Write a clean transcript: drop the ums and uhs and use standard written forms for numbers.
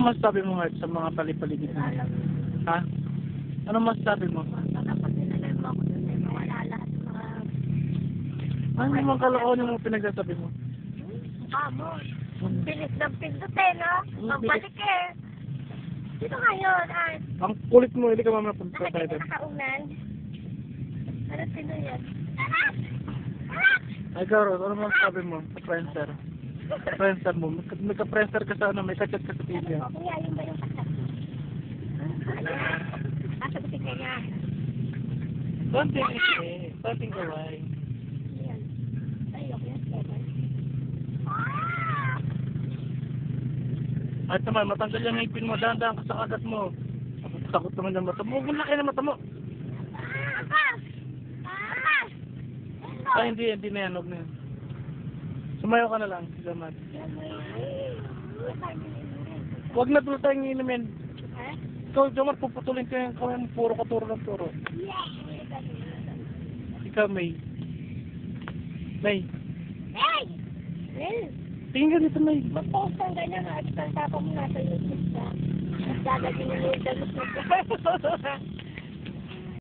masasabi mo, Heart, sa mga palipaligid mo? Ha? Ano masasabi mo? Kapag nilalay mo ako doon, ay mawala lahat ng mga... Ano naman kalokohan yung mga pinagsasabi mo? Mo. Bilis ng pindutin, no? Magbalik eh. Dito ngayon, ay. Ang kulit mo, hindi ka mamaya punta tayo Nakakita doon. nakaunan. Ano sino yan? Ay, Garo, ano masasabi mo sa Friendster? Friendster mo. May ka-Friendster ka sa ano, may ka-chat ka sa TV. Kuya, yun ba yung kasat? Sasagutin ka niya. Konting isi, konting gaway. Yan. Ay, okay yan, Kevin. At naman, matanggal yung ngipin mo, dahan-dahan ka sa kagat mo. Takot naman yung mata mo. Huwag mo laki na mata mo. Ay, hindi na yan. Huwag na yan. Sumayo ka na lang, Jamat. Huwag na tuloy tayong inumin. Ikaw, Jamat, puputulin ko yung kamay mo. Puro ka, turo ng turo. Ikaw, May. May. Hey! Well, Tingin ka dito, May. mag-post ang ganyan at pagtapos mo nasa YouTube ka. At dadagin yung damit mo.